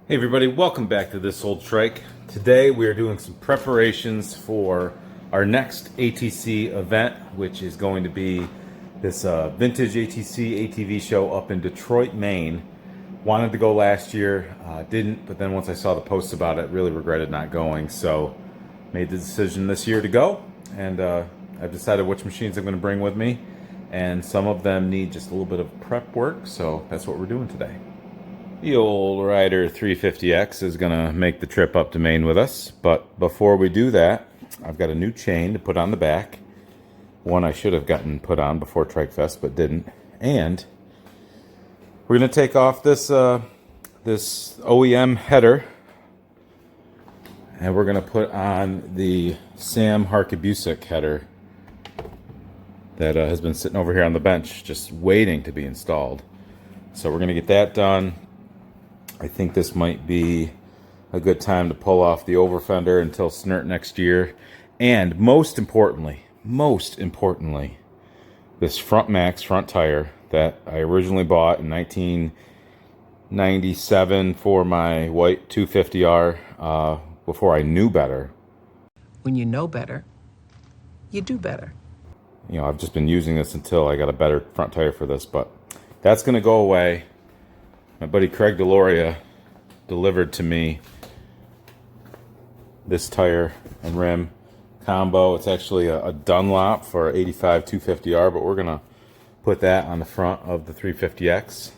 Hey everybody, welcome back to This Old Trike. Today we are doing some preparations for our next ATC event, which is going to be this vintage ATC ATV show up in Detroit, Maine. Wanted to go last year, didn't, but then once I saw the posts about it, really regretted not going. So made the decision this year to go, and I've decided which machines I'm going to bring with me, and some of them need just a little bit of prep work, so that's what we're doing today. The old Rider 350X is going to make the trip up to Maine with us, but before we do that, I've got a new chain to put on the back. One I should have gotten put on before Trike Fest, but didn't. And we're going to take off this this OEM header, and we're going to put on the Sam Harkabusic header that has been sitting over here on the bench just waiting to be installed. So we're going to get that done. I think this might be a good time to pull off the over fender until SNERT next year. And most importantly, this Front Max front tire that I originally bought in 1997 for my white 250R before I knew better. When you know better, you do better. You know, I've just been using this until I got a better front tire for this, but that's going to go away. My buddy Craig Deloria delivered to me this tire and rim combo. It's actually a Dunlop for 85 250R, but we're going to put that on the front of the 350X.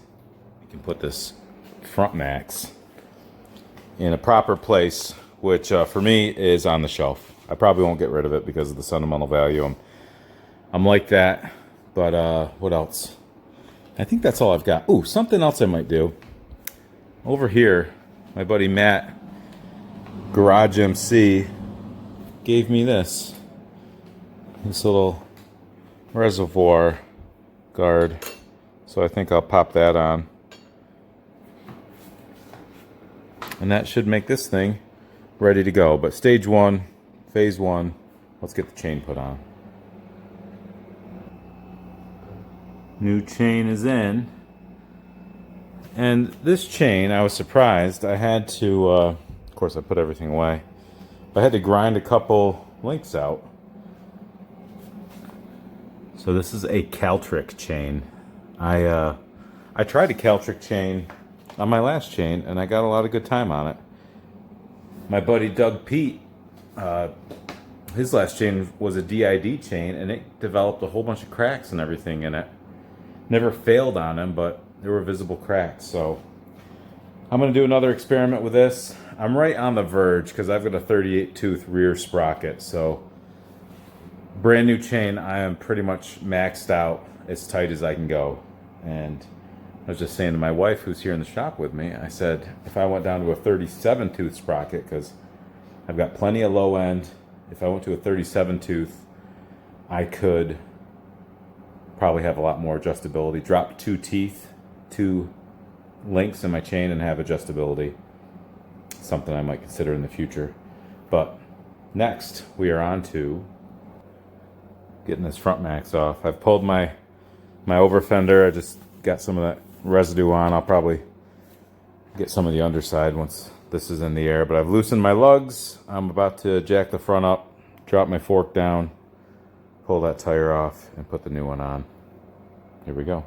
You can put this Front Max in a proper place, which for me is on the shelf. I probably won't get rid of it because of the sentimental value. I'm like that, but what else? I think that's all I've got. Ooh, something else I might do. Over here, my buddy Matt, Garage MC, gave me this little reservoir guard. So I think I'll pop that on. And that should make this thing ready to go. But stage one, phase one, let's get the chain put on. New chain is in, and this chain, I was surprised. I had to, of course I put everything away, I had to grind a couple links out. So this is a Caltrick chain. I tried a Caltrick chain on my last chain, and I got a lot of good time on it. My buddy Doug Pete, his last chain was a DID chain, and it developed a whole bunch of cracks and everything in it. Never failed on him, but there were visible cracks. So I'm going to do another experiment with this. I'm right on the verge because I've got a 38 tooth rear sprocket. So brand new chain, I am pretty much maxed out as tight as I can go. And I was just saying to my wife, who's here in the shop with me, I said if I went down to a 37 tooth sprocket, because I've got plenty of low end, if I went to a 37 tooth, I could probably have a lot more adjustability. Drop 2 teeth, 2 links in my chain, and have adjustability. Something I might consider in the future. But next, we are on to getting this Front Max off. I've pulled my over fender. I just got some of that residue on. I'll probably get some of the underside once this is in the air. But I've loosened my lugs. I'm about to jack the front up, drop my fork down, pull that tire off, and put the new one on. Here we go.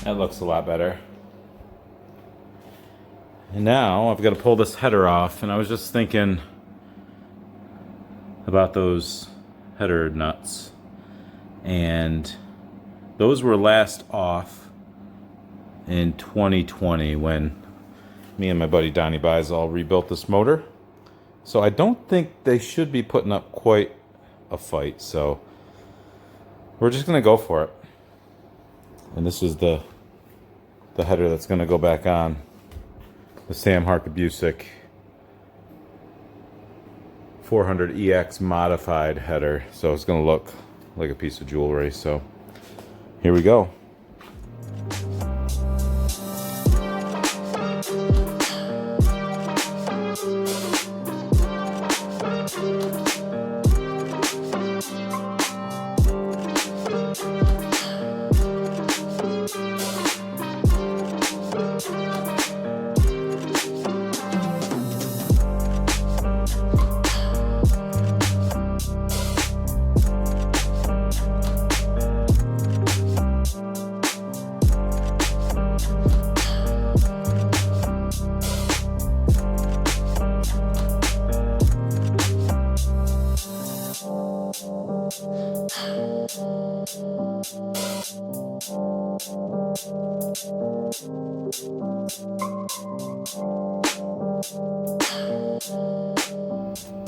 That looks a lot better. And now I've got to pull this header off, and I was just thinking about those header nuts. And those were last off in 2020 when me and my buddy Donnie Biesall rebuilt this motor. So I don't think they should be putting up quite a fight. So we're just going to go for it. And this is the header that's going to go back on the Sam Harkabusic 400EX modified header. So it's going to look like a piece of jewelry. So here we go.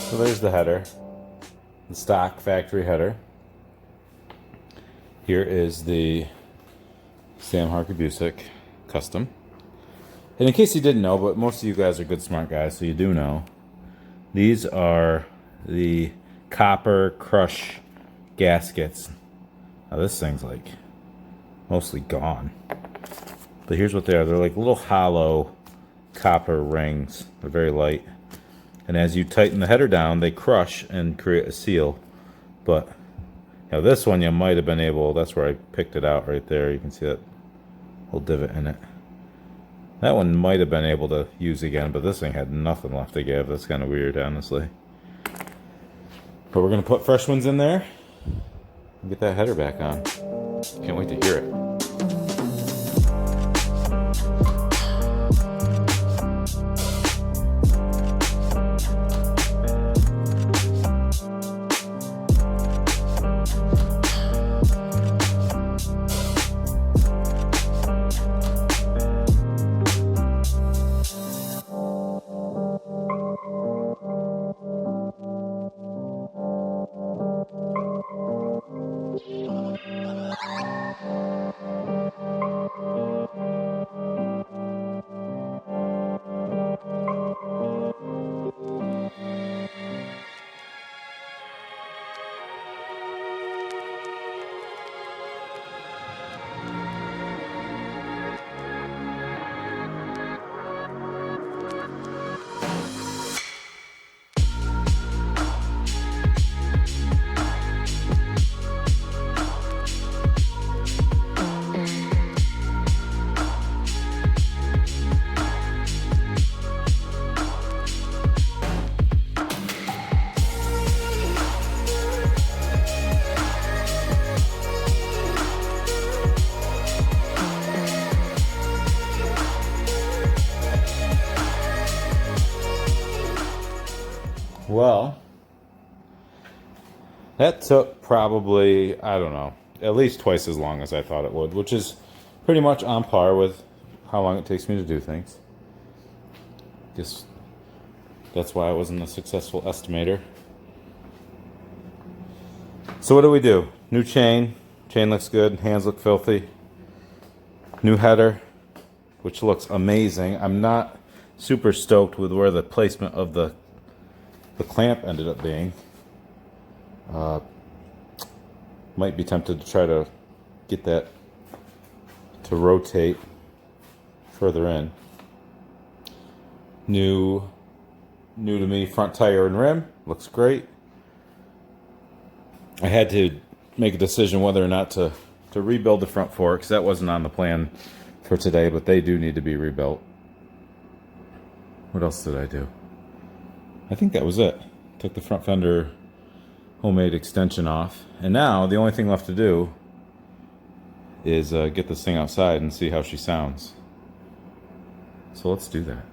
So there's the header, the stock factory header. Here is the Sam Harkabusic custom. And in case you didn't know, but most of you guys are good smart guys, so you do know, these are the copper crush gaskets. Now this thing's like mostly gone. But here's what they are. They're like little hollow copper rings. They're very light. And as you tighten the header down, they crush and create a seal. But you know, this one you might have been able, that's where I picked it out right there. You can see that little divot in it. That one might have been able to use again, but this thing had nothing left to give. That's kind of weird, honestly. But we're going to put fresh ones in there and get that header back on. Can't wait to hear it. Well, that took probably, I don't know, at least twice as long as I thought it would, which is pretty much on par with how long it takes me to do things. Just, that's why I wasn't a successful estimator. So what do? New chain. Chain looks good. Hands look filthy. New header, which looks amazing. I'm not super stoked with where the placement of the clamp ended up being. Might be tempted to try to get that to rotate further in. New to me front tire and rim. Looks great. I had to make a decision whether or not to rebuild the front forks. That wasn't on the plan for today, but they do need to be rebuilt. What else did I do? I think that was it. Took the front fender homemade extension off. And now the only thing left to do is get this thing outside and see how she sounds. So let's do that.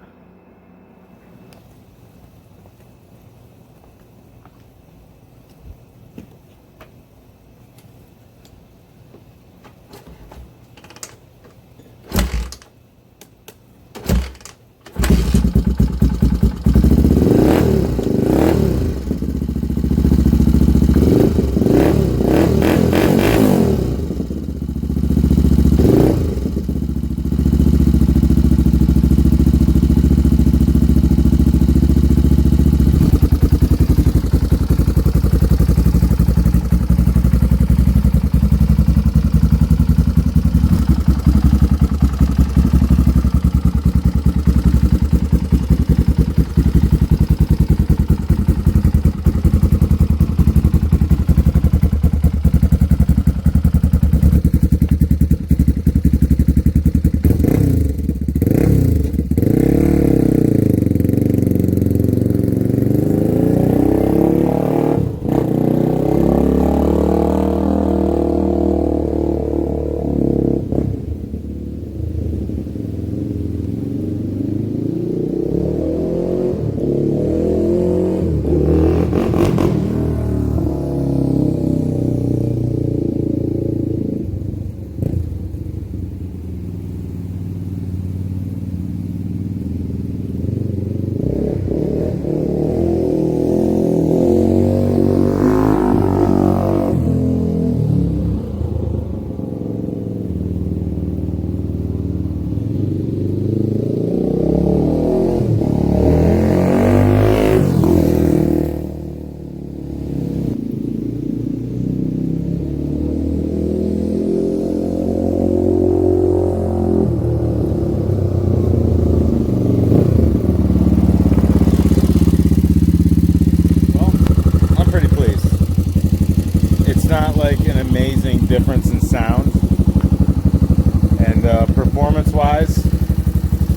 wise,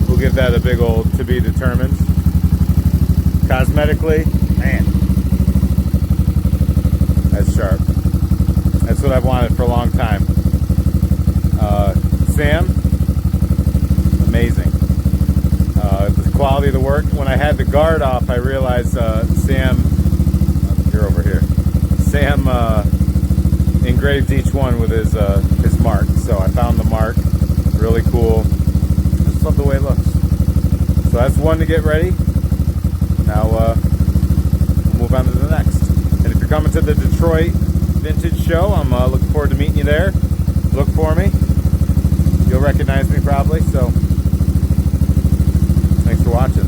we'll give that a big old to be determined. Cosmetically, man, that's sharp. That's what I've wanted for a long time. Sam, amazing. The quality of the work. When I had the guard off, I realized Sam, you're over here. Sam engraved each one with his mark. So I found the mark, really cool. I just love the way it looks. So that's one to get ready. Now we'll move on to the next. And if you're coming to the Detroit Vintage Show, I'm looking forward to meeting you there. Look for me. You'll recognize me probably. So thanks for watching.